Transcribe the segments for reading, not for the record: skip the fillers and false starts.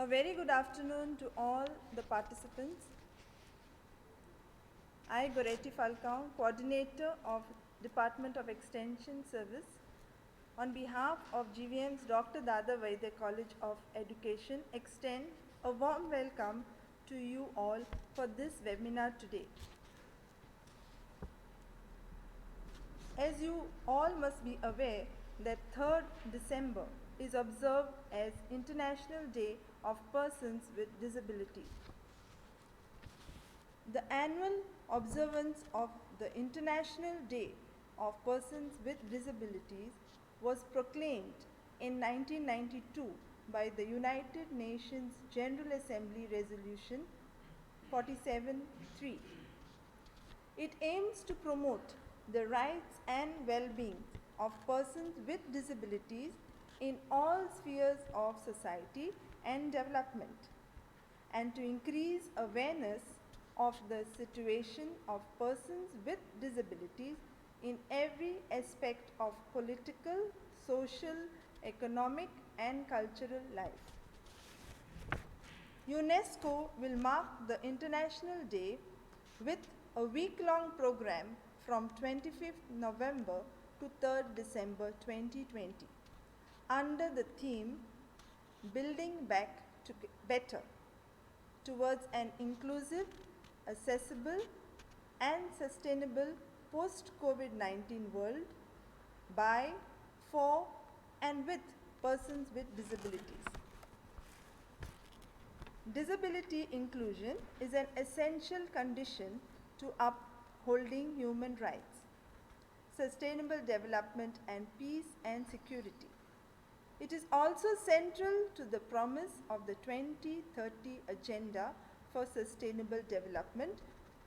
A very good afternoon to all the participants. I, Goretti Falcao, Coordinator of Department of Extension Service, on behalf of GVM's Dr. Dada Vaidya College of Education, extend a warm welcome to you all for this webinar today. As you all must be aware that 3rd December is observed as International Day of Persons with Disabilities. The annual observance of the International Day of Persons with Disabilities was proclaimed in 1992 by the United Nations General Assembly Resolution 47-3. It aims to promote the rights and well-being of persons with disabilities in all spheres of society and development, and to increase awareness of the situation of persons with disabilities in every aspect of political, social, economic, and cultural life. UNESCO will mark the International Day with a week-long program from 25th November to 3rd December 2020 under the theme Building Back to Better towards an inclusive, accessible, and sustainable post-COVID-19 world by, for, and with persons with disabilities. Disability inclusion is an essential condition to upholding human rights, sustainable development, and peace and security. It is also central to the promise of the 2030 Agenda for Sustainable Development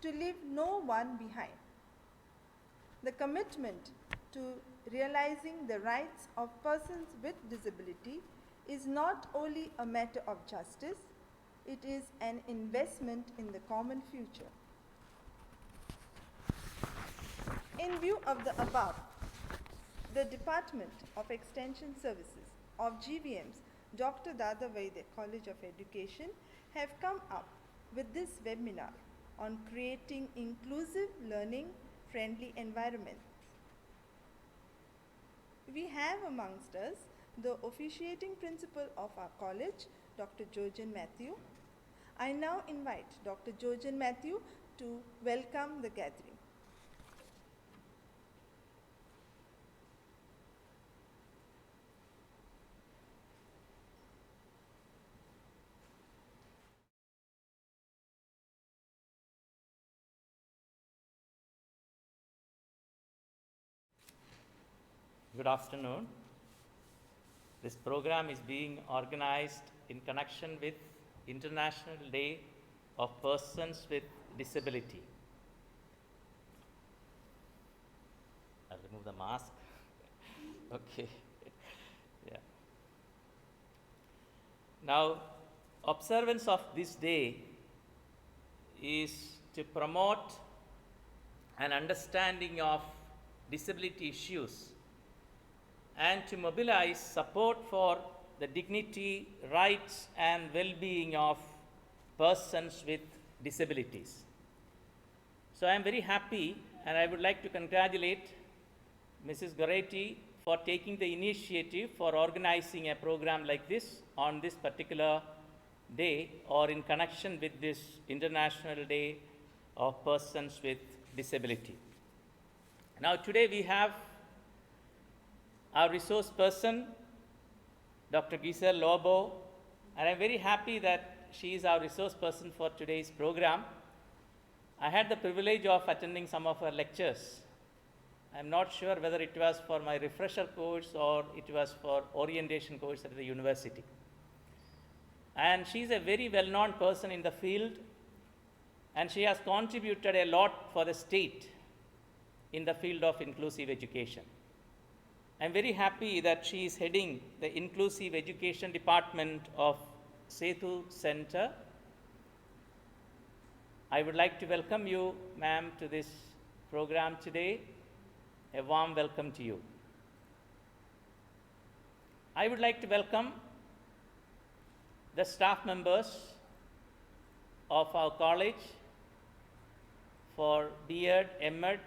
to leave no one behind. The commitment to realizing the rights of persons with disability is not only a matter of justice, it is an investment in the common future. In view of the above, the Department of Extension Services of GVM's Dr. Dada Vaidya College of Education have come up with this webinar on creating inclusive learning friendly environments. We have amongst us the officiating principal of our college, Dr. Jojen Matthew. I now invite Dr. Jojen Matthew to welcome the gathering. Good afternoon. This program is being organized in connection with International Day of Persons with Disability. I'll remove the mask. Okay. Yeah. Now, observance of this day is to promote an understanding of disability issues and to mobilize support for the dignity, rights, and well-being of persons with disabilities. So I am very happy, and I would like to congratulate Mrs. Goretti for taking the initiative for organizing a program like this on this particular day or in connection with this International Day of Persons with Disability. Now today we have our resource person, Dr. Giselle Lobo, and I'm very happy that she is our resource person for today's program. I had the privilege of attending some of her lectures. I'm not sure whether it was for my refresher course or it was for orientation course at the university. And she's a very well-known person in the field, and she has contributed a lot for the state in the field of inclusive education. I'm very happy that she is heading the Inclusive Education Department of Sethu Center. I would like to welcome you, ma'am, to this program today. A warm welcome to you. I would like to welcome the staff members of our college for B.Ed, M.Ed,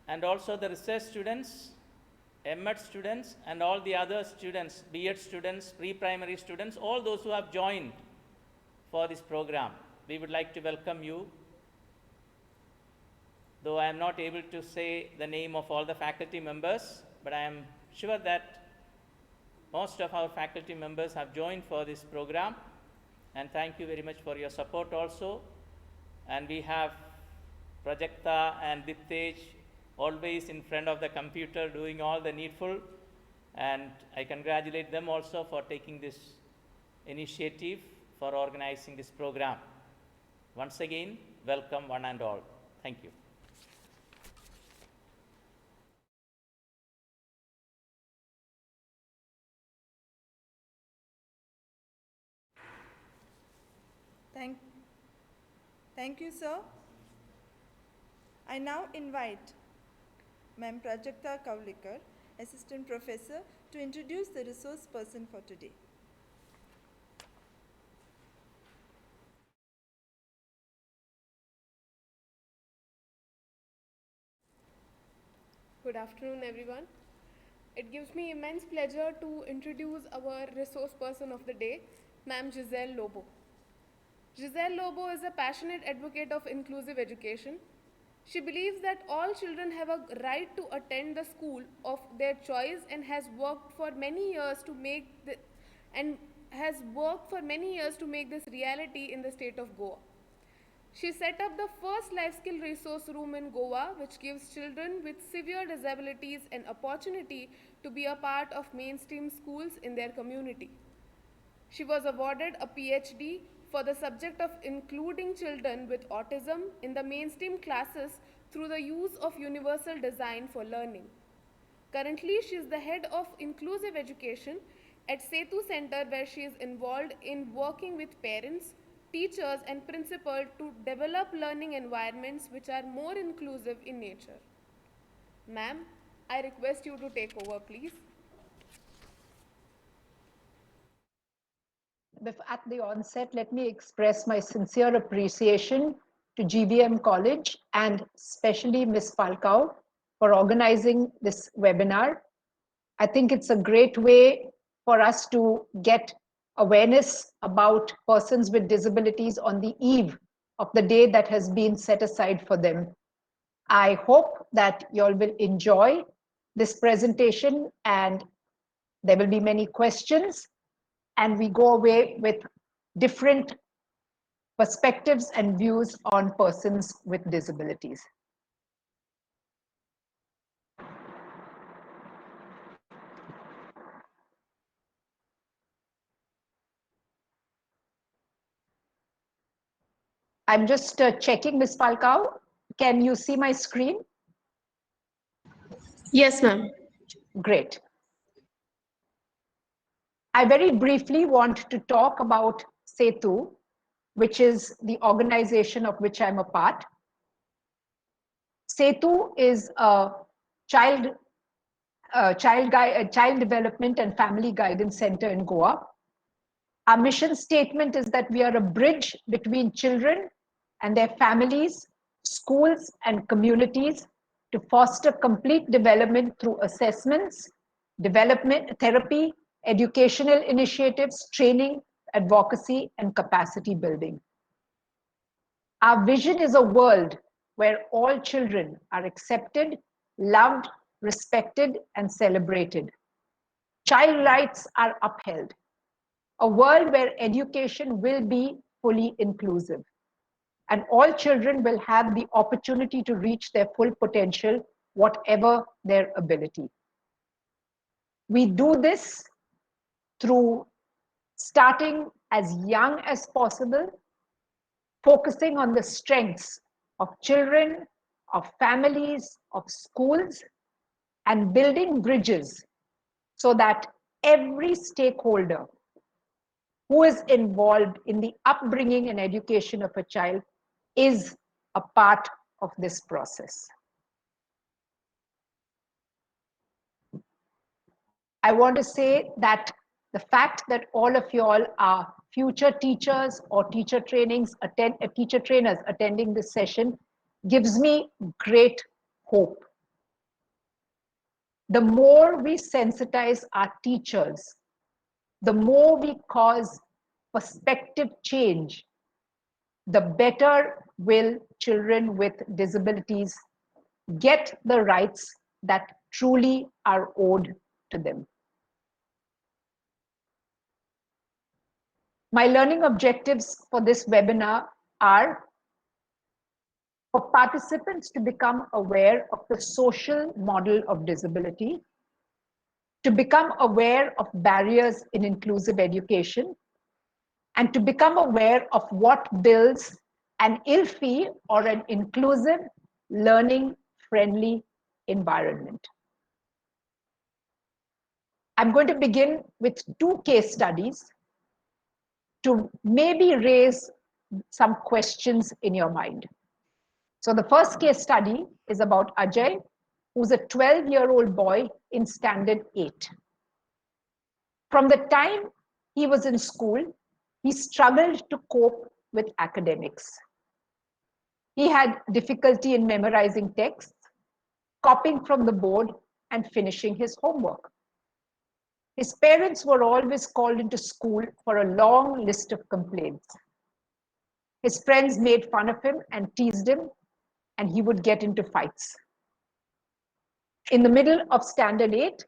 and also the research students, M.Ed students, and all the other students, B.Ed students, pre-primary students, all those who have joined for this program. We would like to welcome you. Though I am not able to say the name of all the faculty members, but I am sure that most of our faculty members have joined for this program, and thank you very much for your support also. And we have Prajakta and Dittej always in front of the computer doing all the needful, and I congratulate them also for taking this initiative for organizing this program. Once again, welcome one and all. Thank you. Thank you, sir. I now invite Ma'am Prajakta Kaulikar, Assistant Professor, to introduce the resource person for today. Good afternoon, everyone. It gives me immense pleasure to introduce our resource person of the day, Ma'am Giselle Lobo. Giselle Lobo is a passionate advocate of inclusive education. She believes that all children have a right to attend the school of their choice and has worked for many years to make this reality in the state of Goa. She set up the first life skill resource room in Goa, which gives children with severe disabilities an opportunity to be a part of mainstream schools in their community. She was awarded a PhD for the subject of including children with autism in the mainstream classes through the use of universal design for learning. Currently, she is the head of inclusive education at Setu Center, where she is involved in working with parents, teachers and principals to develop learning environments which are more inclusive in nature. Ma'am, I request you to take over, please. At the onset, let me express my sincere appreciation to GVM College and especially Ms. Falcao for organizing this webinar. I think it's a great way for us to get awareness about persons with disabilities on the eve of the day that has been set aside for them. I hope that you all will enjoy this presentation and there will be many questions and we go away with different perspectives and views on persons with disabilities. I'm just checking, Ms. Falcao. Can you see my screen? Yes, ma'am. Great. I very briefly want to talk about Setu, which is the organization of which I'm a part. Setu is a child development and family guidance center in Goa. Our mission statement is that we are a bridge between children and their families, schools, and communities to foster complete development through assessments, development, therapy, educational initiatives, training, advocacy, and capacity building. Our vision is a world where all children are accepted, loved, respected, and celebrated. Child rights are upheld. A world where education will be fully inclusive and all children will have the opportunity to reach their full potential, whatever their ability. We do this through starting as young as possible, focusing on the strengths of children, of families, of schools, and building bridges so that every stakeholder who is involved in the upbringing and education of a child is a part of this process. I want to say that the The fact that all of you all are future teachers or teacher trainers attending this session gives me great hope. The more we sensitize our teachers, the more we cause perspective change, the better will children with disabilities get the rights that truly are owed to them. My learning objectives for this webinar are for participants to become aware of the social model of disability, to become aware of barriers in inclusive education, and to become aware of what builds an ILFI or an inclusive, learning-friendly environment. I'm going to begin with 2 case studies to maybe raise some questions in your mind. So the first case study is about Ajay, who's a 12-year-old boy in standard 8. From the time he was in school, he struggled to cope with academics. He had difficulty in memorizing texts, copying from the board, and finishing his homework. His parents were always called into school for a long list of complaints. His friends made fun of him and teased him, and he would get into fights. In the middle of standard 8,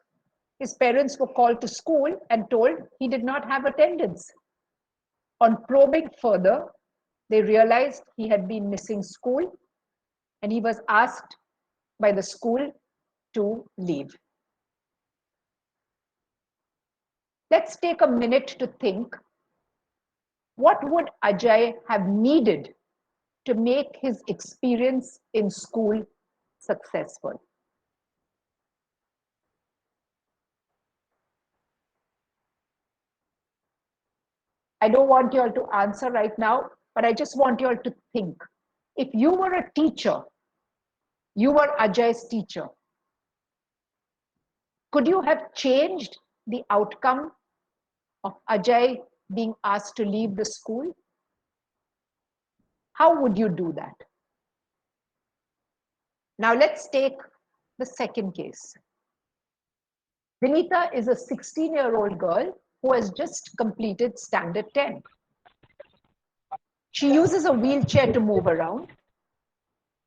his parents were called to school and told he did not have attendance. On probing further, they realized he had been missing school, and he was asked by the school to leave. Let's take a minute to think, what would Ajay have needed to make his experience in school successful? I don't want you all to answer right now, but I just want you all to think. If you were a teacher, you were Ajay's teacher, could you have changed the outcome of Ajay being asked to leave the school? How would you do that? Now let's take the second case. Vinita is a 16-year-old girl who has just completed standard 10. She uses a wheelchair to move around.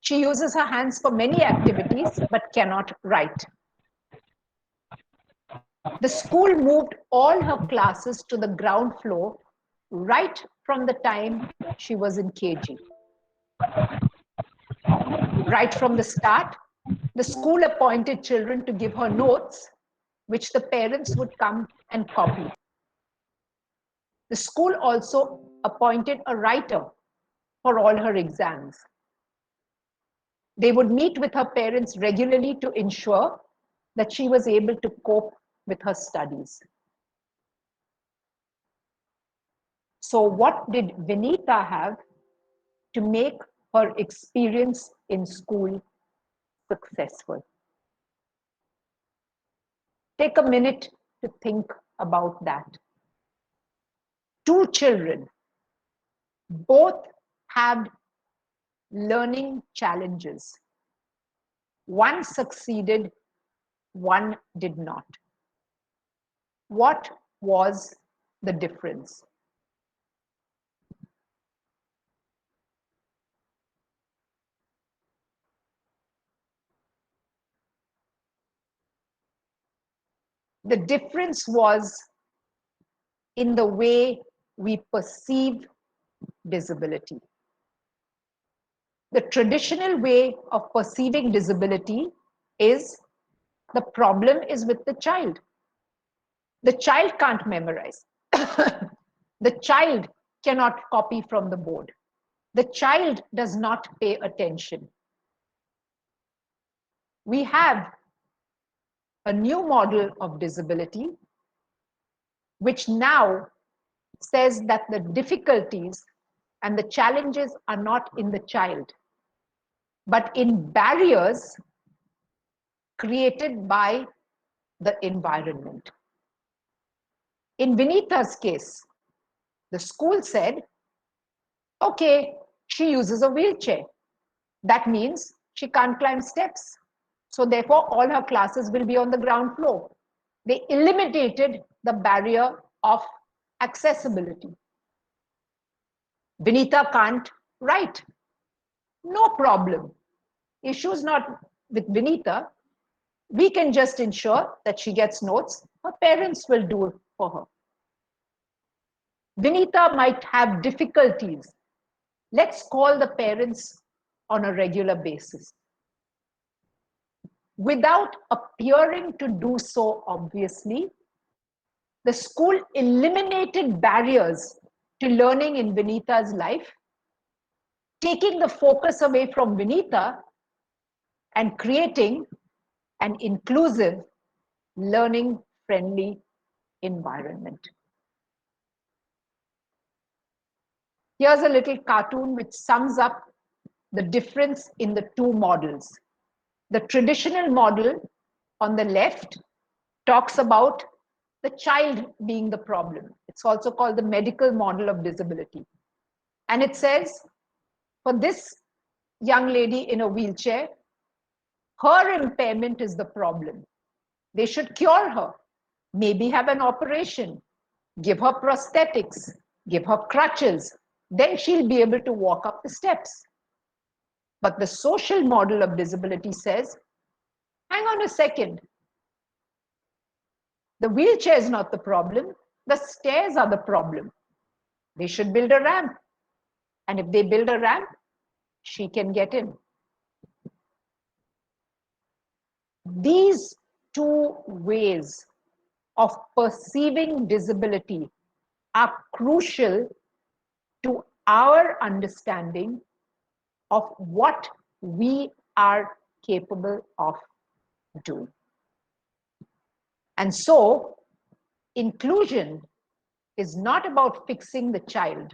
She uses her hands for many activities, but cannot write. The school moved all her classes to the ground floor right from the time she was in KG. Right from the start, the school appointed children to give her notes, which the parents would come and copy. The school also appointed a writer for all her exams. They would meet with her parents regularly to ensure that she was able to cope with her studies. So what did Vinita have to make her experience in school successful? Take a minute to think about that. 2 children, both had learning challenges. One succeeded, one did not. What was the difference? The difference was in the way we perceive disability. The traditional way of perceiving disability is the problem is with the child. The child can't memorize. The child cannot copy from the board. The child does not pay attention. We have a new model of disability, which now says that the difficulties and the challenges are not in the child, but in barriers created by the environment. In Vinita's case, the school said, okay, she uses a wheelchair. That means she can't climb steps. So therefore, all her classes will be on the ground floor. They eliminated the barrier of accessibility. Vinita can't write. No problem. Issue's not with Vinita. We can just ensure that she gets notes. Her parents will do it for her. Vinita might have difficulties. Let's call the parents on a regular basis. Without appearing to do so obviously, the school eliminated barriers to learning in Vinita's life, taking the focus away from Vinita and creating an inclusive, learning-friendly environment. Here's a little cartoon which sums up the difference in the two models. The traditional model on the left talks about the child being the problem. It's also called the medical model of disability. And it says, for this young lady in a wheelchair, her impairment is the problem. They should cure her, maybe have an operation, give her prosthetics, give her crutches, then she'll be able to walk up the steps. But the social model of disability says, hang on a second. The wheelchair is not the problem. The stairs are the problem. They should build a ramp. And if they build a ramp, she can get in. These two ways of perceiving disability are crucial to our understanding of what we are capable of doing. And so, inclusion is not about fixing the child,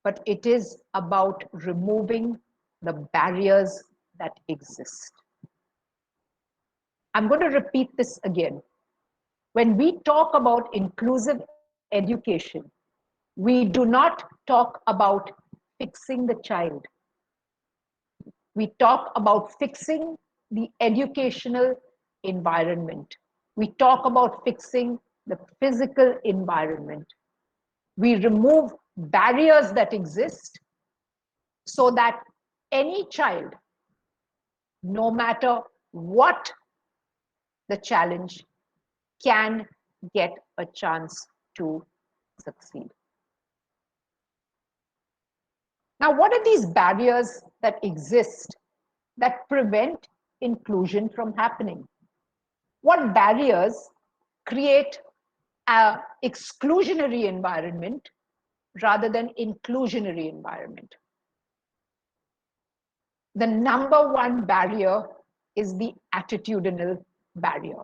but it is about removing the barriers that exist. I'm going to repeat this again. When we talk about inclusive education, we do not talk about fixing the child. We talk about fixing the educational environment. We talk about fixing the physical environment. We remove barriers that exist so that any child, no matter what the challenge, can get a chance to succeed. Now, what are these barriers that exist that prevent inclusion from happening? What barriers create an exclusionary environment rather than inclusionary environment? The number one barrier is the attitudinal barrier.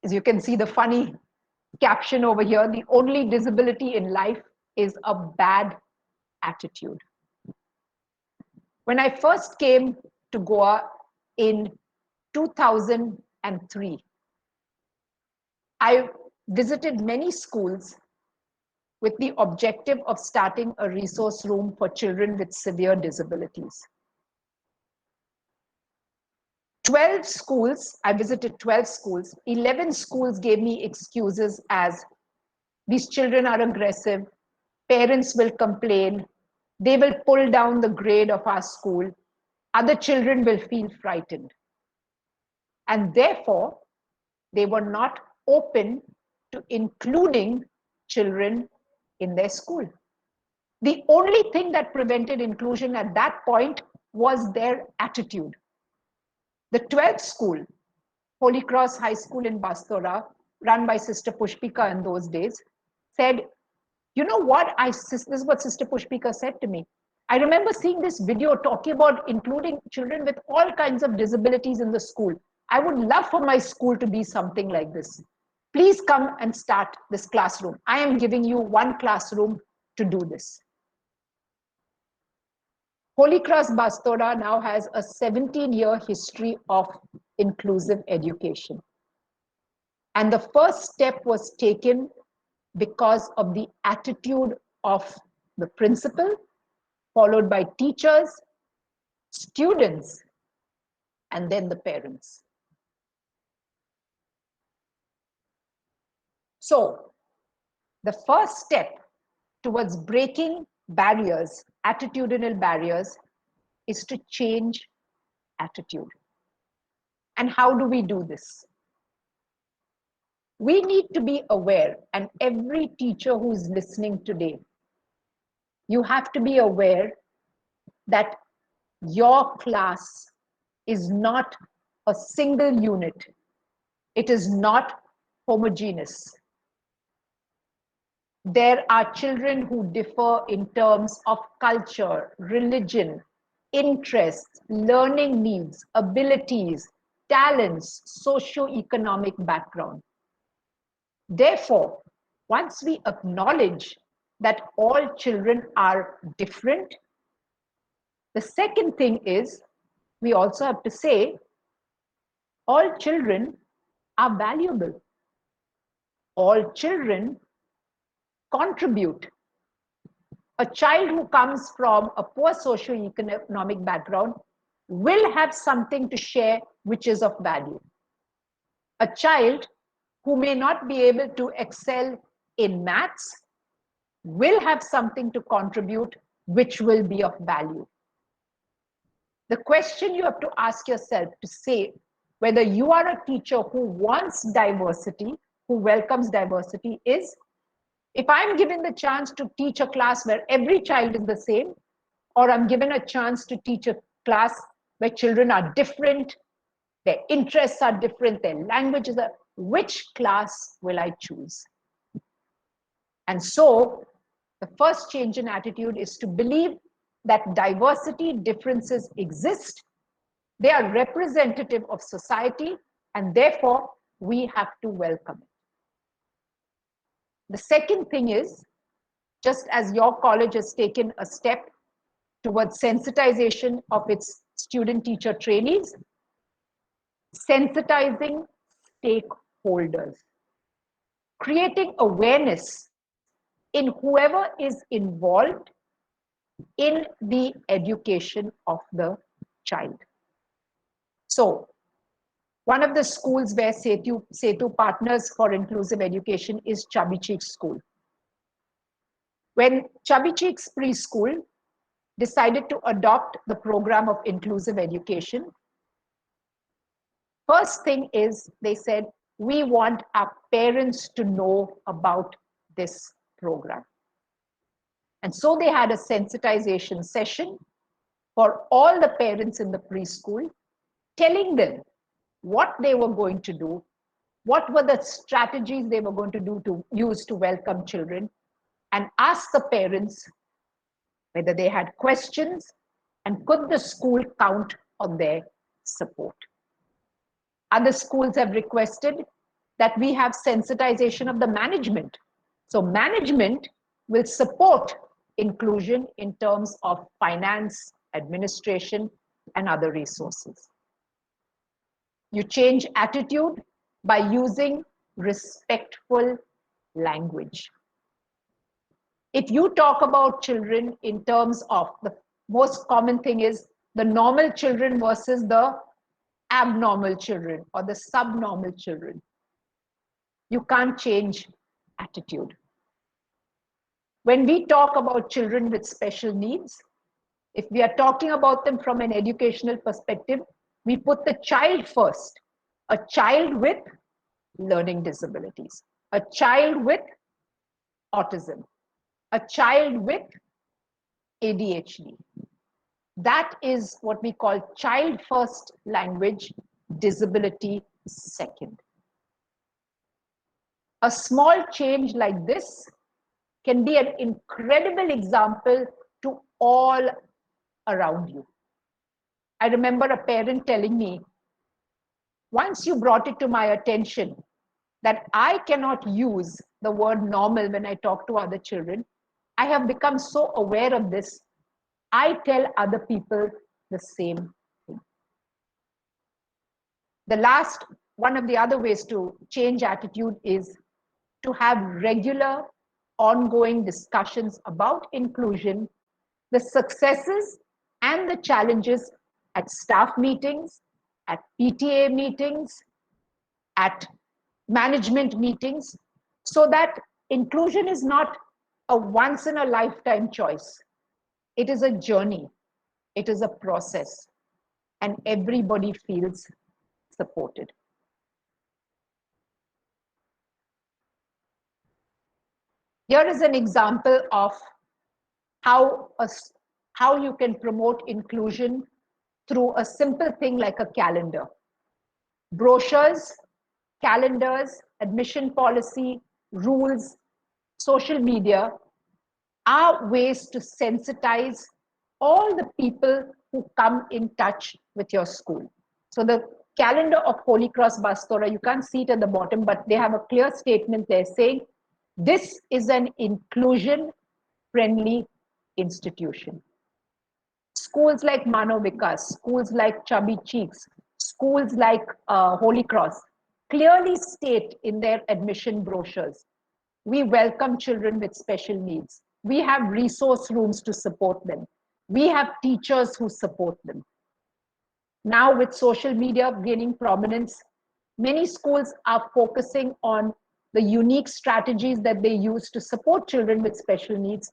As you can see the funny caption over here, the only disability in life is a bad attitude. When I first came to Goa in 2003, I visited many schools with the objective of starting a resource room for children with severe disabilities. 12 schools, I visited 12 schools, 11 schools gave me excuses as these children are aggressive, parents will complain, they will pull down the grade of our school, other children will feel frightened. And therefore, they were not open to including children in their school. The only thing that prevented inclusion at that point was their attitude. The 12th school, Holy Cross High School in Bastora, run by Sister Pushpika in those days, said, you know what, this is what Sister Pushpika said to me. I remember seeing this video talking about including children with all kinds of disabilities in the school. I would love for my school to be something like this. Please come and start this classroom. I am giving you one classroom to do this. Holy Cross Bastora now has a 17-year history of inclusive education. And the first step was taken because of the attitude of the principal, followed by teachers, students, and then the parents. So the first step towards breaking barriers, attitudinal barriers, is to change attitude. And how do we do this? We need to be aware, and every teacher who is listening today, you have to be aware that your class is not a single unit. It is not homogeneous. There are children who differ in terms of culture, religion, interests, learning needs, abilities, talents, socio-economic background. Therefore, once we acknowledge that all children are different, the second thing is we also have to say all children are valuable. All children contribute. A child who comes from a poor socio-economic background will have something to share which is of value. A child who may not be able to excel in maths will have something to contribute which will be of value. The question you have to ask yourself to say whether you are a teacher who wants diversity, who welcomes diversity, is if I'm given the chance to teach a class where every child is the same, or I'm given a chance to teach a class where children are different, their interests are different, their languages are, which class will I choose? And so the first change in attitude is to believe that diversity, differences exist. They are representative of society, and therefore we have to welcome it. The second thing is, just as your college has taken a step towards sensitization of its student teacher trainees, sensitizing stakeholders, creating awareness in whoever is involved in the education of the child. So, one of the schools where Setu partners for inclusive education is Chubby Cheeks School. When Chubby Cheeks Preschool decided to adopt the program of inclusive education, first thing is they said, we want our parents to know about this program. And so they had a sensitization session for all the parents in the preschool, telling them what they were going to do, what were the strategies they were going to do to use to welcome children, and ask the parents whether they had questions and could the school count on their support. Other schools have requested that we have sensitization of the management. So management will support inclusion in terms of finance, administration, and other resources. You change attitude by using respectful language. If you talk about children in terms of the most common thing is the normal children versus the abnormal children or the subnormal children, you can't change attitude. When we talk about children with special needs, if we are talking about them from an educational perspective, we put the child first. A child with learning disabilities, a child with autism, a child with ADHD. That is what we call child first language, disability second. A small change like this can be an incredible example to all around you. I remember a parent telling me, once you brought it to my attention that I cannot use the word normal when I talk to other children, I have become so aware of this, I tell other people the same thing. The last one of the other ways to change attitude is to have regular, ongoing discussions about inclusion, the successes and the challenges at staff meetings, at PTA meetings, at management meetings, so that inclusion is not a once in a lifetime choice. It is a journey, it is a process, and everybody feels supported. Here is an example of how, how you can promote inclusion through a simple thing like a calendar. Brochures, calendars, admission policy, rules, social media are ways to sensitize all the people who come in touch with your school. So the calendar of Holy Cross Bastora, you can't see it at the bottom, but they have a clear statement there saying, this is an inclusion-friendly institution. Schools like Mano Vikas, schools like Chubby Cheeks, schools like Holy Cross clearly state in their admission brochures, we welcome children with special needs. We have resource rooms to support them. We have teachers who support them. Now with social media gaining prominence, many schools are focusing on the unique strategies that they use to support children with special needs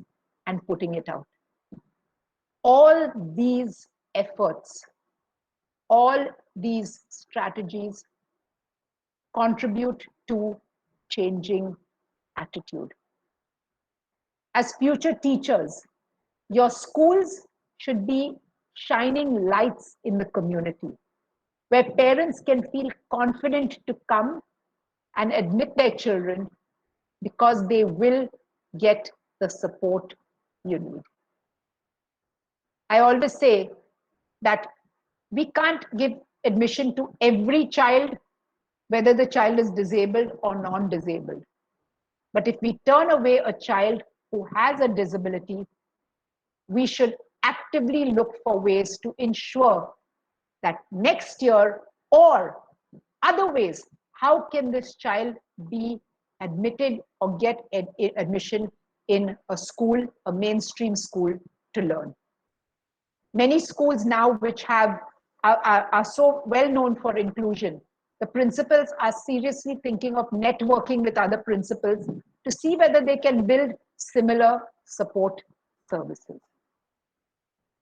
and putting it out. All these efforts, all these strategies contribute to changing attitude. As future teachers, your schools should be shining lights in the community where parents can feel confident to come and admit their children because they will get the support you need. I always say that we can't give admission to every child, whether the child is disabled or non-disabled. But if we turn away a child who has a disability, we should actively look for ways to ensure that next year or other ways, how can this child be admitted or get admission in a school, a mainstream school, to learn. Many schools now which are so well known for inclusion, the principals are seriously thinking of networking with other principals to see whether they can build similar support services.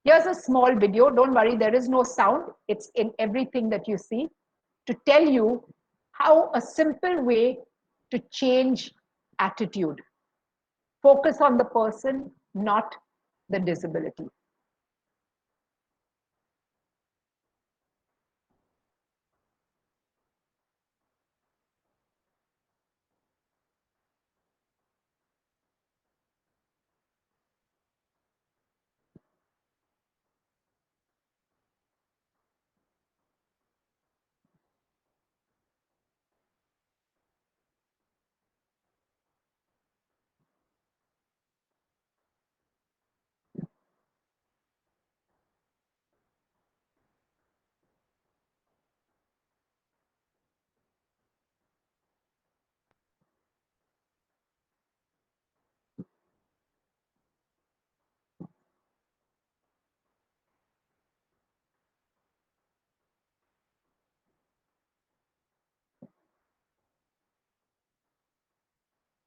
Here's a small video. Don't worry, there is no sound. It's in everything that you see, to tell you how a simple way to change attitude. Focus on the person, not the disability.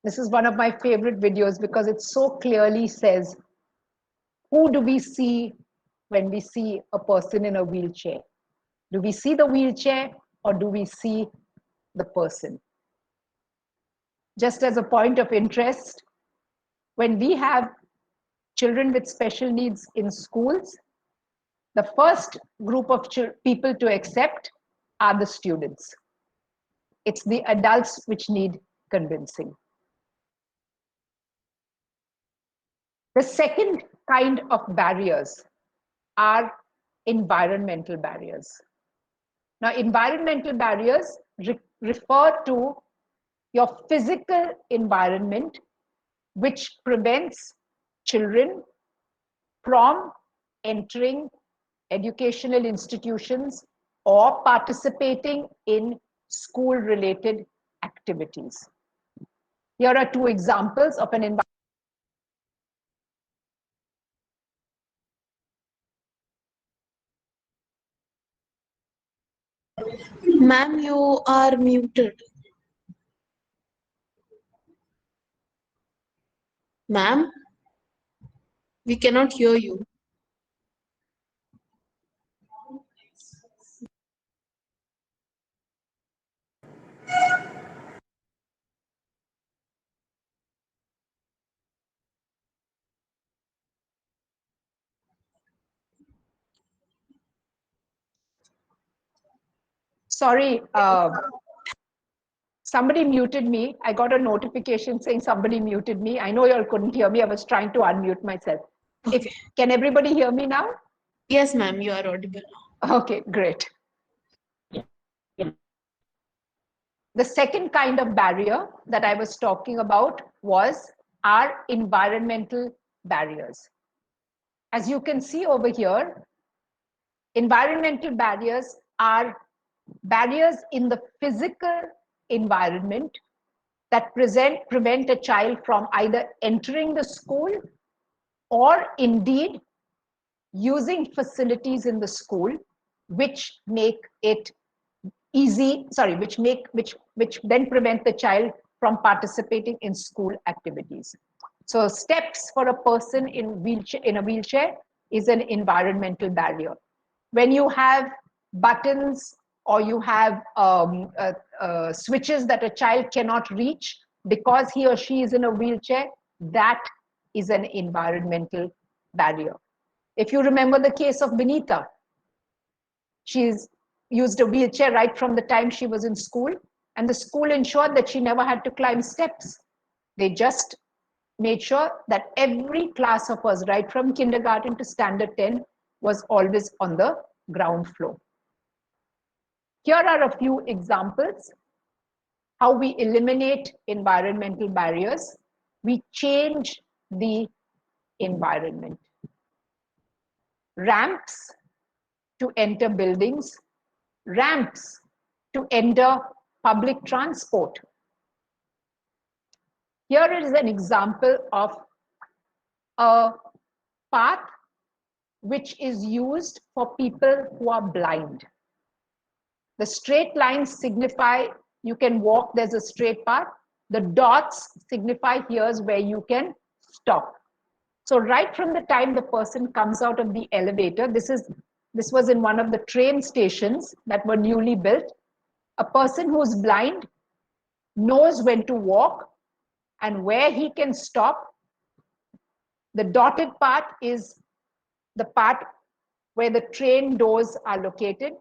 This is one of my favorite videos because it so clearly says, who do we see when we see a person in a wheelchair? Do we see the wheelchair or do we see the person? Just as a point of interest, when we have children with special needs in schools, the first group of people to accept are the students. It's the adults which need convincing. The second kind of barriers are environmental barriers. Now, environmental barriers refer to your physical environment, which prevents children from entering educational institutions or participating in school-related activities. Here are two examples of an environment. Ma'am, you are muted. Ma'am, we cannot hear you. Sorry, somebody muted me. I got a notification saying somebody muted me. I know you all couldn't hear me. I was trying to unmute myself. Okay. Can everybody hear me now? Yes, ma'am, you are audible now. Okay, great. The second kind of barrier that I was talking about was our environmental barriers. As you can see over here, environmental barriers are barriers in the physical environment that prevent a child from either entering the school or indeed using facilities in the school which make it easy, sorry, which then prevent the child from participating in school activities. So steps for a person in a wheelchair is an environmental barrier. When you have buttons or you have switches that a child cannot reach because he or she is in a wheelchair, that is an environmental barrier. If you remember the case of Benita, she's used a wheelchair right from the time she was in school, and the school ensured that she never had to climb steps. They just made sure that every class of us, right from kindergarten to standard 10, was always on the ground floor. Here are a few examples how we eliminate environmental barriers. We change the environment. Ramps to enter buildings, ramps to enter public transport. Here is an example of a path which is used for people who are blind. The straight lines signify you can walk, there's a straight path. The dots signify here's where you can stop. So right from the time the person comes out of the elevator, this was in one of the train stations that were newly built. A person who's blind knows when to walk and where he can stop. The dotted part is the part where the train doors are located,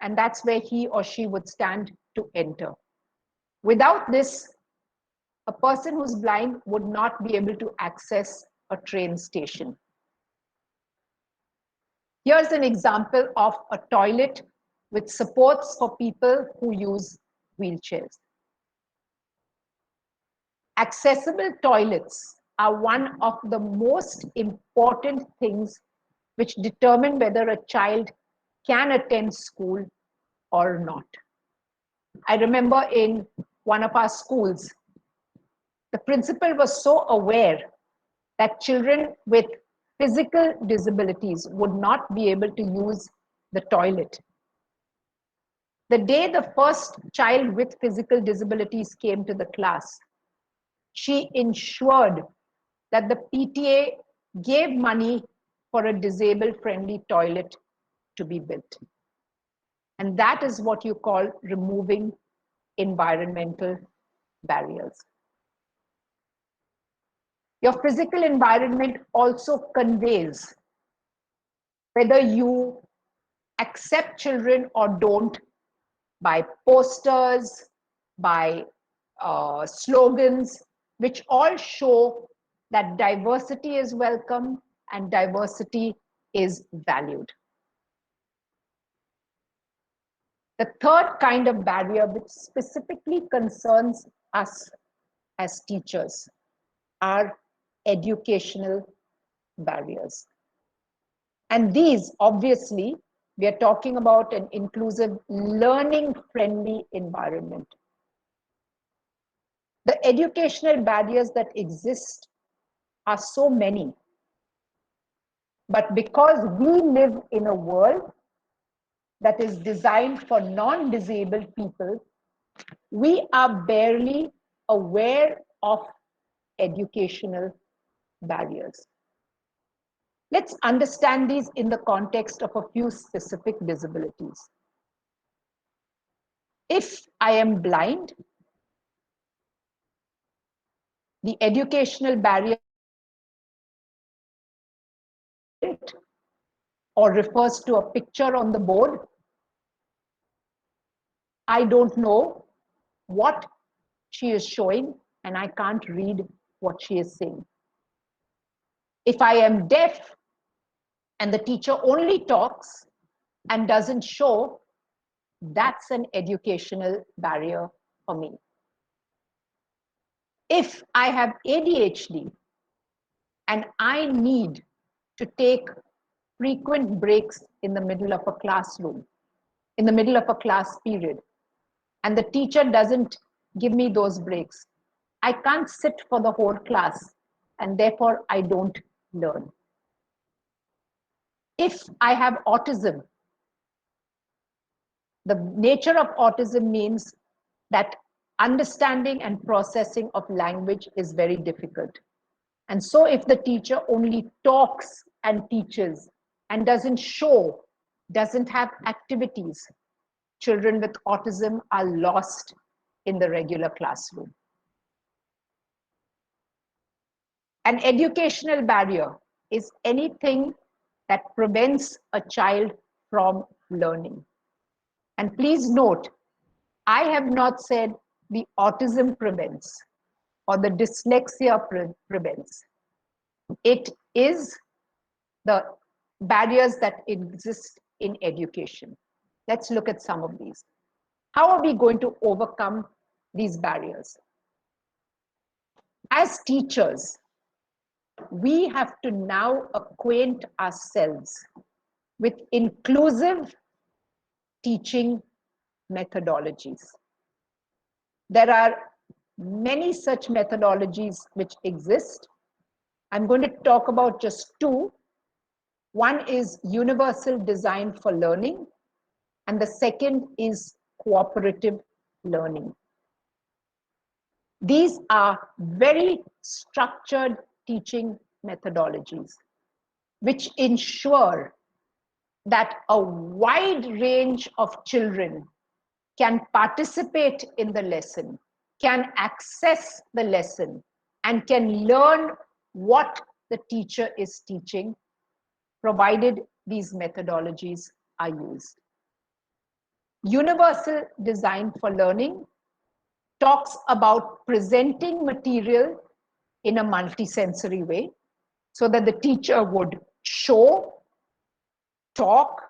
and that's where he or she would stand to enter. Without this, a person who's blind would not be able to access a train station. Here's an example of a toilet with supports for people who use wheelchairs. Accessible toilets are one of the most important things which determine whether a child can attend school or not. I remember in one of our schools, the principal was so aware that children with physical disabilities would not be able to use the toilet. The day the first child with physical disabilities came to the class, she ensured that the PTA gave money for a disabled-friendly toilet to be built. And that is what you call removing environmental barriers. Your physical environment also conveys whether you accept children or don't by posters, by slogans, which all show that diversity is welcome and diversity is valued. The third kind of barrier, which specifically concerns us as teachers, are educational barriers. And these obviously We are talking about an inclusive, learning-friendly environment. The educational barriers that exist are so many. But because we live in a world that is designed for non-disabled people, we are barely aware of educational barriers. Let's understand these in the context of a few specific disabilities. If I am blind, the educational barrier or refers to a picture on the board. I don't know what she is showing and I can't read what she is saying. If I am deaf and the teacher only talks and doesn't show, that's an educational barrier for me. If I have ADHD and I need to take frequent breaks in the middle of a classroom, in the middle of a class period, and the teacher doesn't give me those breaks, I can't sit for the whole class and therefore I don't learn. If I have autism, the nature of autism means that understanding and processing of language is very difficult. And so if the teacher only talks and teaches and doesn't show, doesn't have activities, children with autism are lost in the regular classroom. An educational barrier is anything that prevents a child from learning. And please note, I have not said the autism prevents or the dyslexia prevents. It is the barriers that exist in education. Let's look at some of these. How are we going to overcome these barriers? As teachers, we have to now acquaint ourselves with inclusive teaching methodologies. There are many such methodologies which exist. I'm going to talk about just two. One is universal design for learning, and the second is cooperative learning. These are very structured teaching methodologies which ensure that a wide range of children can participate in the lesson, can access the lesson, and can learn what the teacher is teaching, provided these methodologies are used. Universal design for learning talks about presenting material in a multisensory way so that the teacher would show, talk,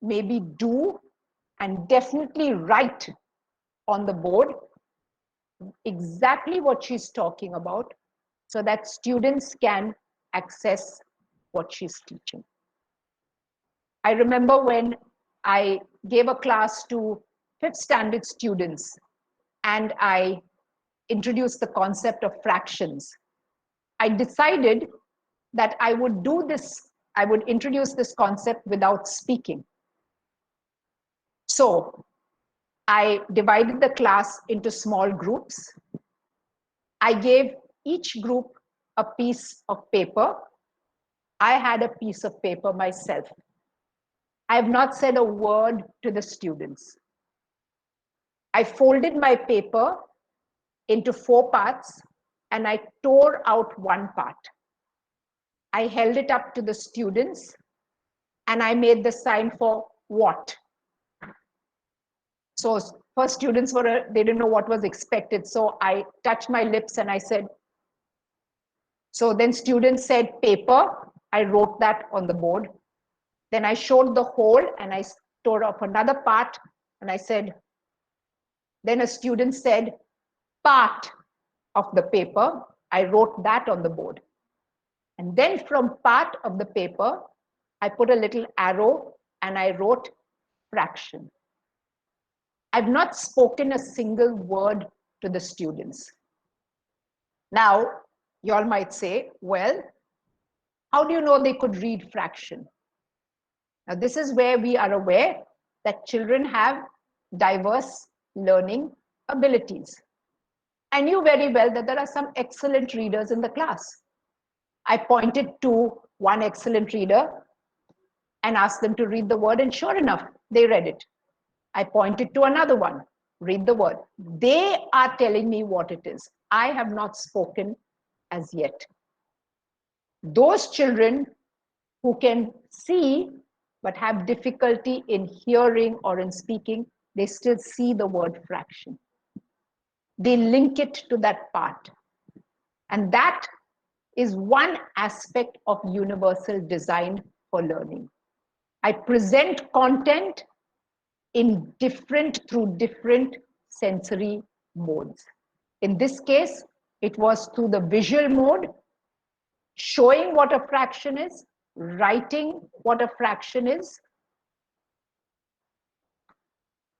maybe do, and definitely write on the board exactly what she's talking about so that students can access what she's teaching. I remember when I gave a class to 5th standard students and I introduced the concept of fractions. I decided that I would do this, I would introduce this concept without speaking. So I divided the class into small groups. I gave each group a piece of paper. I had a piece of paper myself. I have not said a word to the students. I folded my paper into 4 parts and I tore out one part. I held it up to the students and I made the sign for what. So first students they didn't know what was expected. So I touched my lips and I said, so then students said paper. I wrote that on the board. Then I showed the hole and I tore off another part and I said, then a student said part of the paper. I wrote that on the board. And then from part of the paper, I put a little arrow and I wrote fraction. I've not spoken a single word to the students. Now, you all might say, well, how do you know they could read fraction? Now, this is where we are aware that children have diverse learning abilities. I knew very well that there are some excellent readers in the class. I pointed to one excellent reader and asked them to read the word, and sure enough, they read it. I pointed to another one, read the word. They are telling me what it is. I have not spoken as yet. Those children who can see but have difficulty in hearing or in speaking, they still see the word fraction. They link it to that part. And that is one aspect of universal design for learning. I present content through different sensory modes. In this case, it was through the visual mode, showing what a fraction is, writing what a fraction is.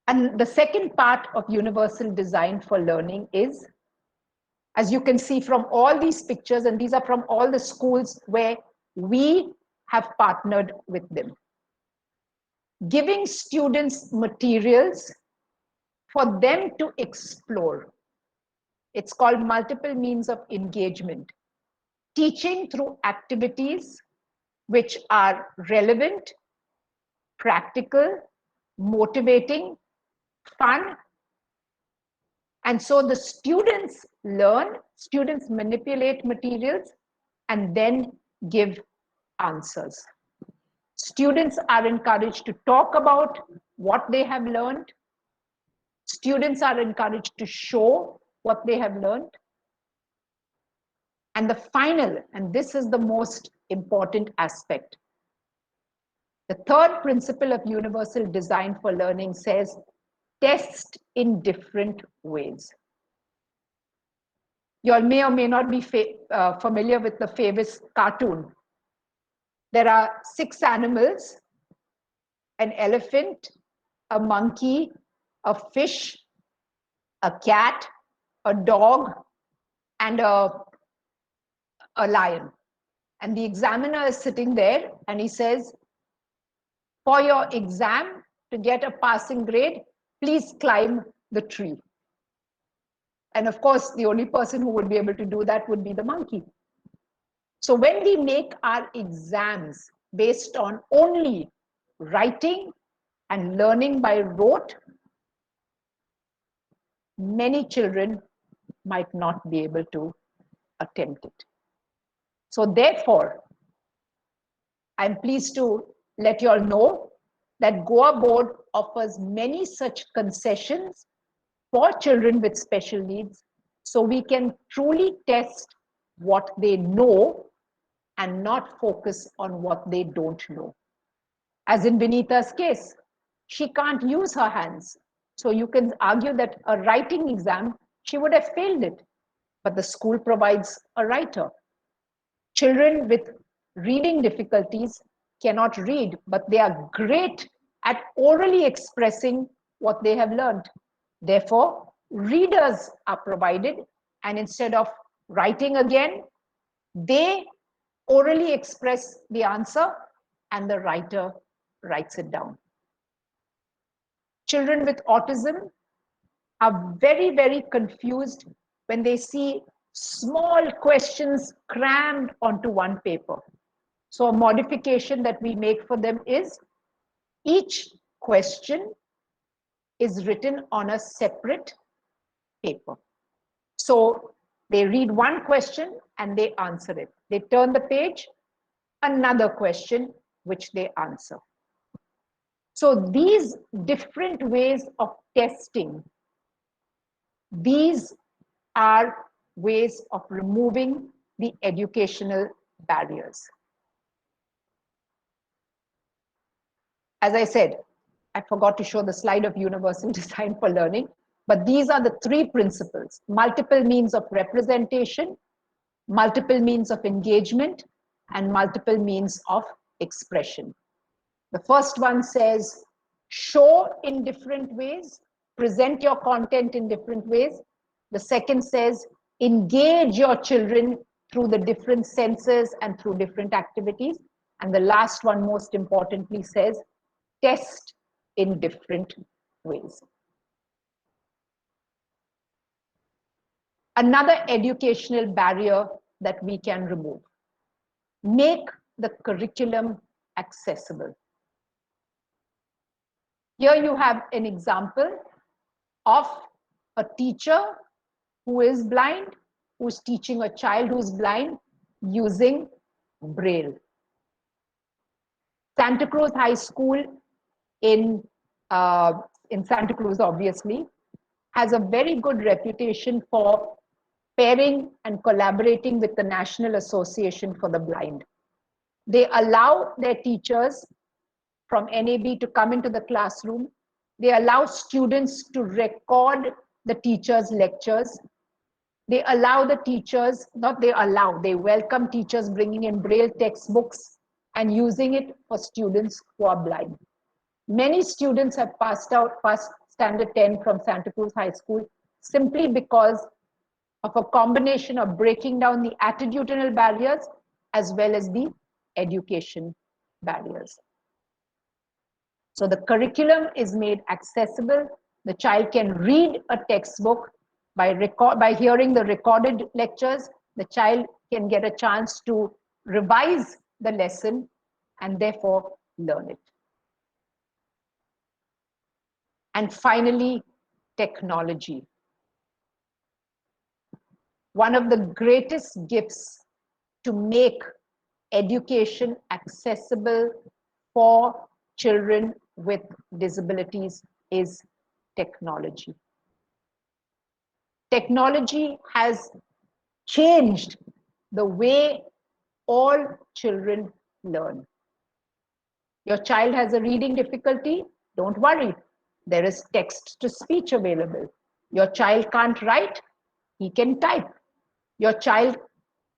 And the second part of universal design for learning is, as you can see from all these pictures, and these are from all the schools where we have partnered with them, giving students materials for them to explore. It's called multiple means of engagement. Teaching through activities which are relevant, practical, motivating, fun. And so the students learn, students manipulate materials and then give answers. Students are encouraged to talk about what they have learned. Students are encouraged to show what they have learned. And the final, and this is the most important aspect, the third principle of universal design for learning says, test in different ways. You all may or may not be familiar with the famous cartoon. There are 6 animals: an elephant, a monkey, a fish, a cat, a dog, and a lion. And the examiner is sitting there and he says, for your exam, to get a passing grade, please climb the tree. And of course, the only person who would be able to do that would be the monkey. So when we make our exams based on only writing and learning by rote, many children might not be able to attempt it. So therefore, I'm pleased to let you all know that Goa board offers many such concessions for children with special needs, so we can truly test what they know and not focus on what they don't know. As in Vinita's case, she can't use her hands. So you can argue that a writing exam, she would have failed it, but the school provides a writer. Children with reading difficulties cannot read, but they are great at orally expressing what they have learned. Therefore, readers are provided, and instead of writing again, they orally express the answer and the writer writes it down. Children with autism are very, very confused when they see small questions crammed onto one paper. So a modification that we make for them is each question is written on a separate paper. So they read one question and they answer it. They turn the page, another question which they answer. So these different ways of testing, these are ways of removing the educational barriers. As I said, I forgot to show the slide of universal design for learning, but these are the 3 principles: multiple means of representation, multiple means of engagement, and multiple means of expression. The first one says, show in different ways, present your content in different ways. The second says, engage your children through the different senses and through different activities. And the last one, most importantly, says, test in different ways. Another educational barrier that we can remove. Make the curriculum accessible. Here you have an example of a teacher who is blind, who's teaching a child who's blind using Braille. Santa Cruz High School in Santa Cruz, obviously, has a very good reputation for pairing and collaborating with the National Association for the Blind. They allow their teachers from NAB to come into the classroom. They allow students to record the teachers' lectures. They allow the teachers, not they allow, they welcome teachers bringing in Braille textbooks and using it for students who are blind. Many students have passed Standard 10 from Santa Cruz High School simply because of a combination of breaking down the attitudinal barriers as well as the education barriers. So the curriculum is made accessible. The child can read a textbook by hearing the recorded lectures. The child can get a chance to revise the lesson and therefore learn it. And finally, technology. One of the greatest gifts to make education accessible for children with disabilities is technology. Technology has changed the way all children learn. Your child has a reading difficulty, don't worry. There is text to speech available. Your child can't write, he can type. Your child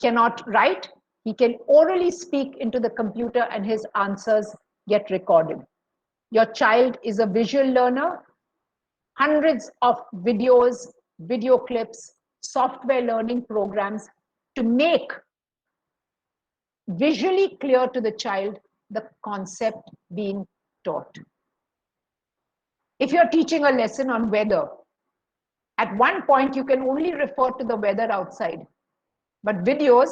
cannot write, he can orally speak into the computer and his answers get recorded. Your child is a visual learner. Hundreds of videos, video clips, software learning programs to make visually clear to the child the concept being taught. If you're teaching a lesson on weather, at one point you can only refer to the weather outside, but videos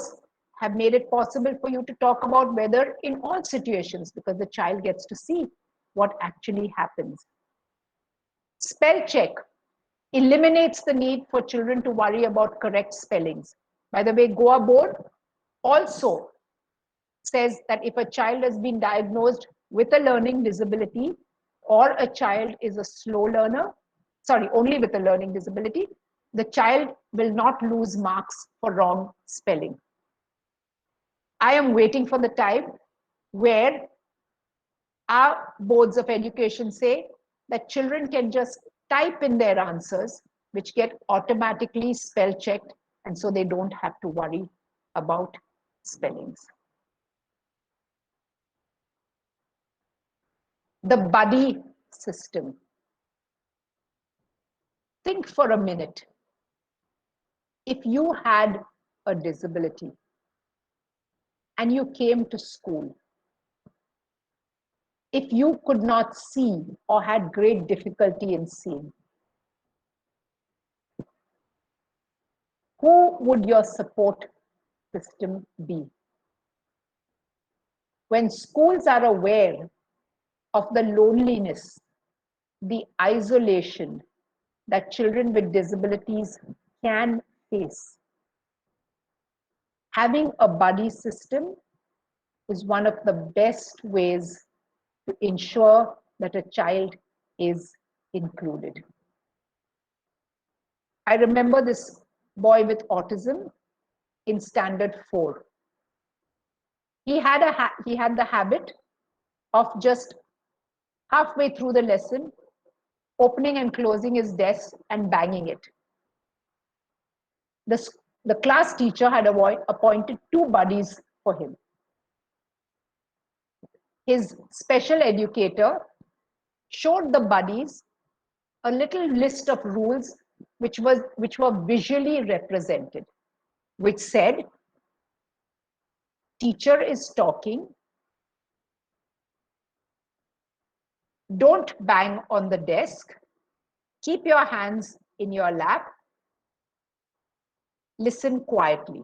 have made it possible for you to talk about weather in all situations because the child gets to see what actually happens. Spell check eliminates the need for children to worry about correct spellings. By the way, Goa board also says that if a child has been diagnosed with a learning disability or a child is a slow learner, only with a learning disability, the child will not lose marks for wrong spelling. I am waiting for the time where our boards of education say that children can just type in their answers, which get automatically spell checked, and so they don't have to worry about spellings. The buddy system. Think for a minute. If you had a disability and you came to school, if you could not see or had great difficulty in seeing, who would your support system be? When schools are aware of the loneliness, the isolation that children with disabilities can face, having a buddy system is one of the best ways to ensure that a child is included. I remember this boy with autism in standard 4. He had the habit of just halfway through the lesson opening and closing his desk and banging it. The class teacher had appointed 2 buddies for him. his special educator showed the buddies a little list of rules which were visually represented, which said, teacher is talking, don't bang on the desk, keep your hands in your lap, listen quietly.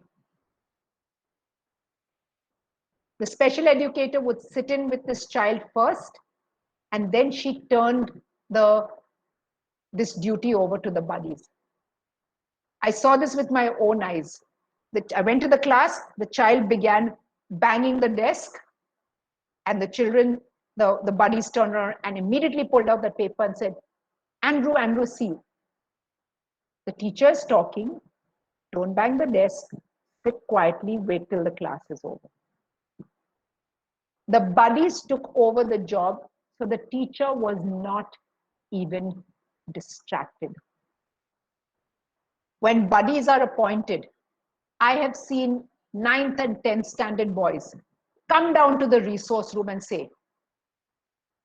The special educator would sit in with this child first, and then she turned this duty over to the buddies. I saw this with my own eyes. I went to the class, the child began banging the desk, and the buddies turned around and immediately pulled out the paper and said, Andrew, see, the teacher is talking, don't bang the desk, sit quietly, wait till the class is over. The buddies took over the job, so the teacher was not even distracted. When buddies are appointed, I have seen 9th and 10th standard boys come down to the resource room and say,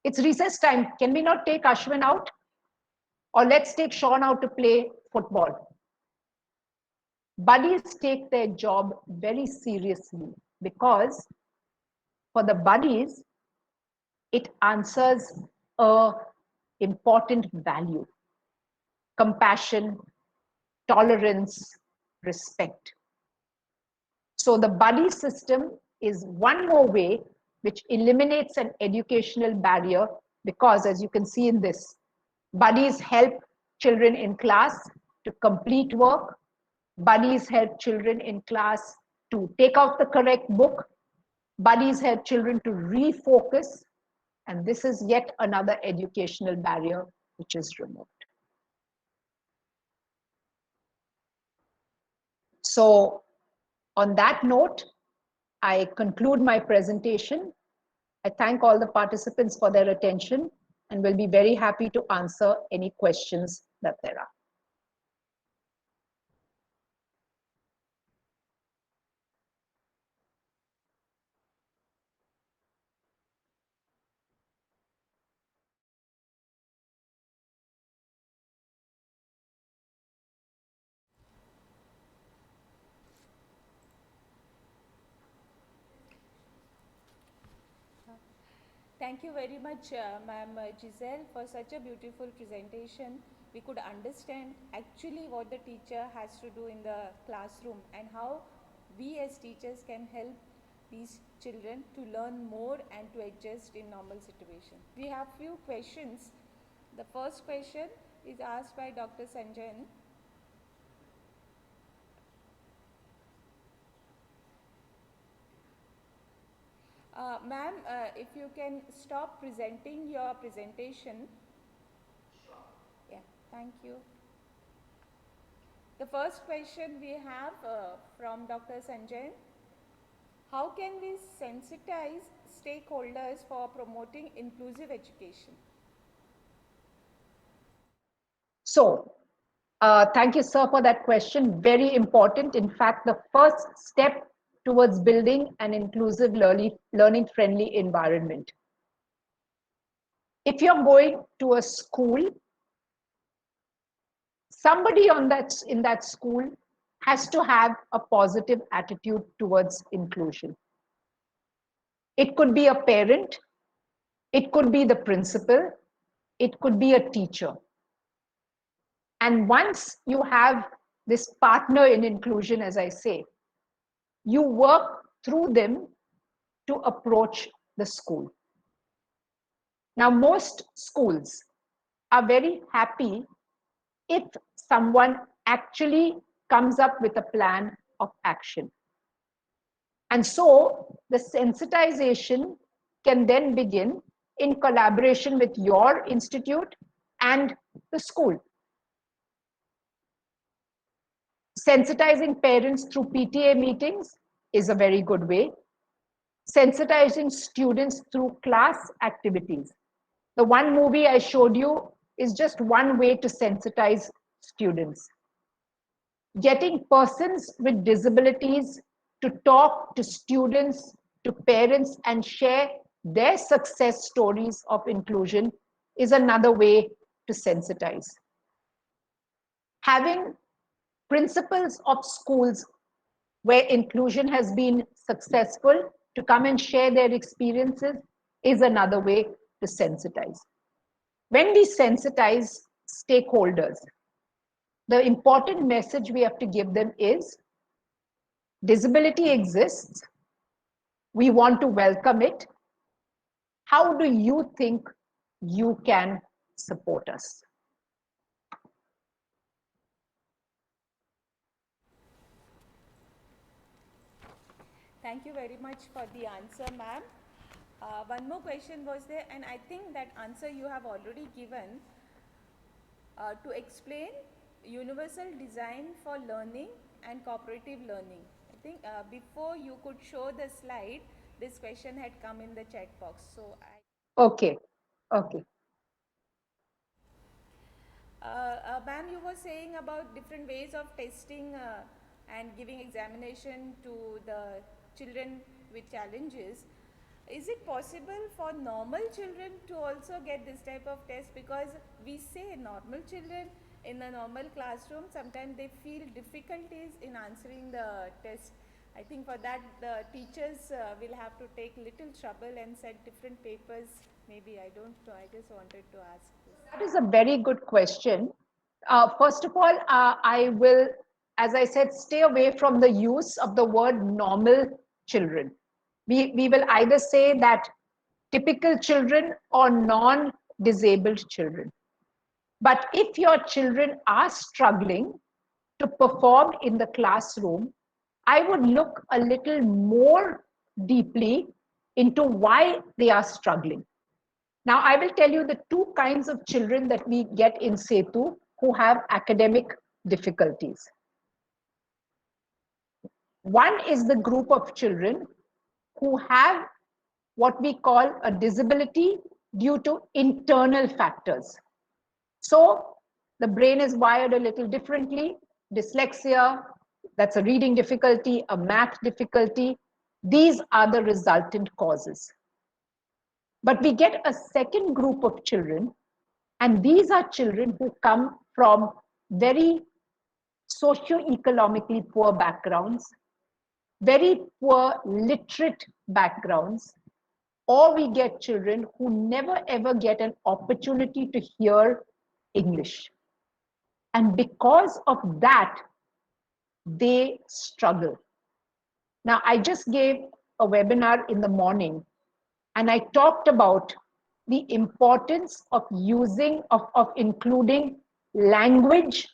it's recess time, can we not take Ashwin out? Or let's take Sean out to play football. Buddies take their job very seriously because for the buddies, it answers an important value: compassion, tolerance, respect. So the buddy system is one more way which eliminates an educational barrier because, as you can see in this, buddies help children in class to complete work. Buddies help children in class to take out the correct book. Buddies help children to refocus. And this is yet another educational barrier which is removed. So on that note, I conclude my presentation. I thank all the participants for their attention and will be very happy to answer any questions that there are. Thank you very much, ma'am Giselle, for such a beautiful presentation. We could understand actually what the teacher has to do in the classroom and how we as teachers can help these children to learn more and to adjust in normal situations. We have few questions. The first question is asked by Dr. Sanjan. Ma'am, if you can stop presenting your presentation. Sure. Yeah, thank you. The first question we have from Dr. Sanjay. How can we sensitize stakeholders for promoting inclusive education? So, thank you, sir, for that question. Very important. In fact, the first step towards building an inclusive learning-friendly environment. If you're going to a school, somebody in that school has to have a positive attitude towards inclusion. It could be a parent, it could be the principal, it could be a teacher. And once you have this partner in inclusion, as I say, you work through them to approach the school. Now, most schools are very happy if someone actually comes up with a plan of action. And so the sensitization can then begin in collaboration with your institute and the school. Sensitizing parents through PTA meetings is a very good way. Sensitizing students through class activities. The one movie I showed you is just one way to sensitize students. Getting persons with disabilities to talk to students, to parents, and share their success stories of inclusion is another way to sensitize. Having principals of schools where inclusion has been successful to come and share their experiences is another way to sensitize. When we sensitize stakeholders, the important message we have to give them is disability exists. We want to welcome it. How do you think you can support us? Thank you very much for the answer, ma'am. One more question was there, and I think that answer you have already given to explain universal design for learning and cooperative learning. I think before you could show the slide, this question had come in the chat box. So Okay, okay. Ma'am, you were saying about different ways of testing and giving examination to the children with challenges. Is it possible for normal children to also get this type of test? Because we say normal children in a normal classroom, sometimes they feel difficulties in answering the test. I think for that the teachers will have to take little trouble and set different papers. Maybe, I don't know, I just wanted to ask this. That is a very good question. First of all, I will, as I said, stay away from the use of the word normal children. We will either say that typical children or non-disabled children. But if your children are struggling to perform in the classroom, I would look a little more deeply into why they are struggling. Now, I will tell you the two kinds of children that we get in Setu who have academic difficulties. One is the group of children who have what we call a disability due to internal factors. So the brain is wired a little differently. Dyslexia, that's a reading difficulty, a math difficulty. These are the resultant causes. But we get a second group of children, and these are children who come from very socio-economically poor backgrounds, very poor literate backgrounds, or we get children who never ever get an opportunity to hear English. And because of that, they struggle. Now, I just gave a webinar in the morning, and I talked about the importance of including language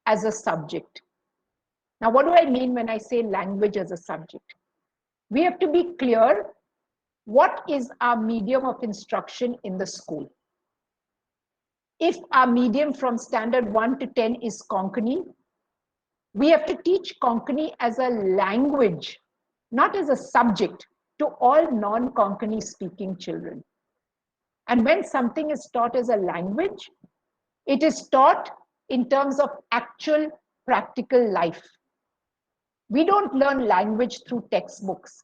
as a subject. Now, what do I mean when I say language as a subject? We have to be clear, what is our medium of instruction in the school? If our medium from standard 1 to 10 is Konkani, we have to teach Konkani as a language, not as a subject, to all non-Konkani speaking children. And when something is taught as a language, it is taught in terms of actual practical life. We don't learn language through textbooks.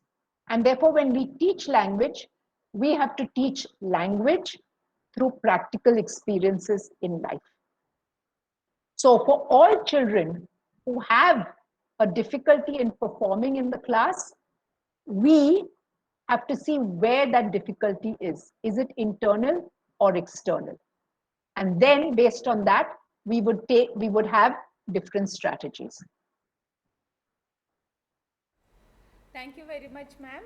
And therefore, when we teach language, we have to teach language through practical experiences in life. So for all children who have a difficulty in performing in the class, we have to see where that difficulty is. Is it internal or external? And then based on that, we would have different strategies. Thank you very much, ma'am.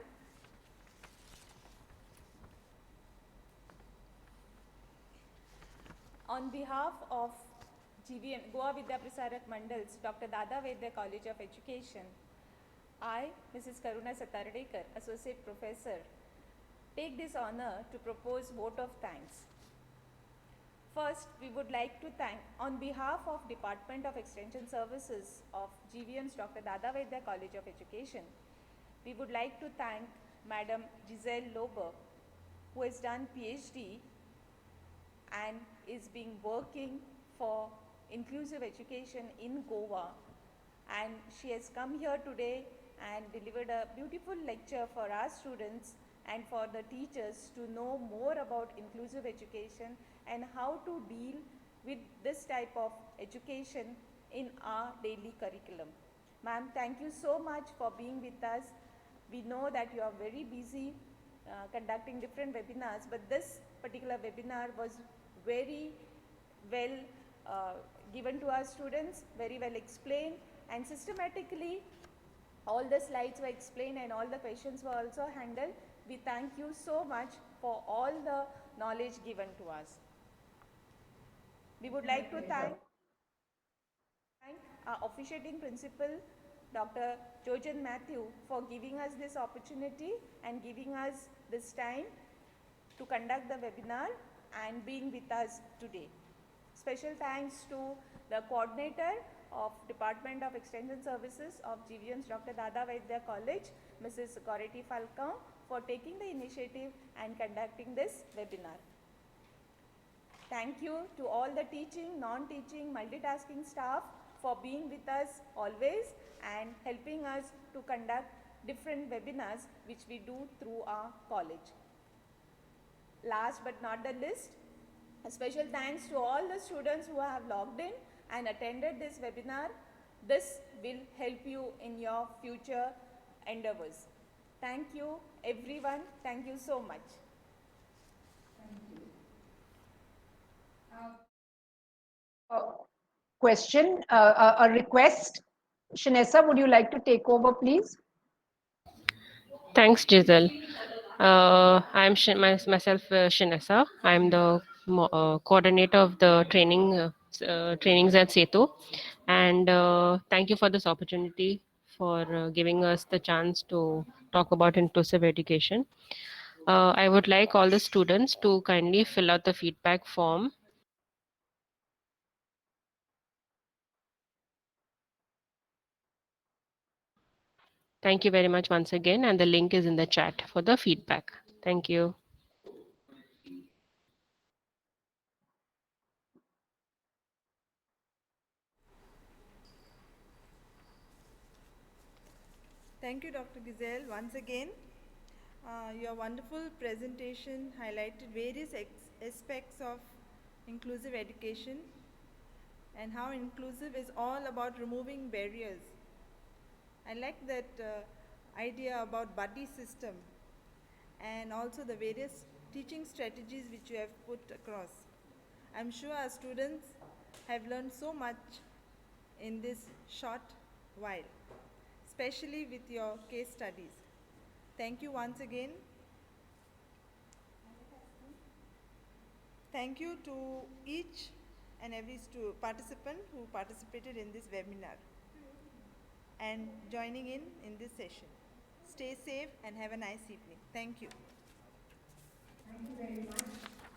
On behalf of GVM, Goa Vidya Prasarak Mandal's Dr. Dada Vaidya College of Education, I, Mrs. Karuna Satardekar, Associate Professor, take this honor to propose vote of thanks. First, we would like to thank, on behalf of Department of Extension Services of GVM's Dr. Dada Vaidya College of Education, we would like to thank Madam Giselle Lobo, who has done PhD and is being working for inclusive education in Goa, and she has come here today and delivered a beautiful lecture for our students and for the teachers to know more about inclusive education and how to deal with this type of education in our daily curriculum. Ma'am, thank you so much for being with us. We know that you are very busy conducting different webinars, but this particular webinar was very well given to our students, very well explained, and systematically all the slides were explained and all the questions were also handled. We thank you so much for all the knowledge given to us. We would like to thank our officiating principal, Dr. Jojan Matthew, for giving us this opportunity and giving us this time to conduct the webinar and being with us today. Special thanks to the coordinator of Department of Extension Services of GVM's Dr. Dada Vaidya College, Mrs. Goretti Falcão, for taking the initiative and conducting this webinar. Thank you to all the teaching, non-teaching, multitasking staff for being with us always and helping us to conduct different webinars which we do through our college. Last but not the least, a special thanks to all the students who have logged in and attended this webinar. This will help you in your future endeavors. Thank you everyone. Thank you so much. Question, a request. Shanessa, would you like to take over, please? Thanks, Giselle. I'm myself Shanessa. I'm the coordinator of the trainings at Setu, and thank you for this opportunity for giving us the chance to talk about inclusive education. I would like all the students to kindly fill out the feedback form. Thank you very much once again, and the link is in the chat for the feedback. Thank you. Thank you, Dr. Giselle, once again. Your wonderful presentation highlighted various aspects of inclusive education and how inclusive is all about removing barriers. I like that idea about buddy system and also the various teaching strategies which you have put across. I'm sure our students have learned so much in this short while, especially with your case studies. Thank you once again. Thank you to each and every participant who participated in this webinar and joining in this session. Stay safe and have a nice evening. Thank you. Thank you very much.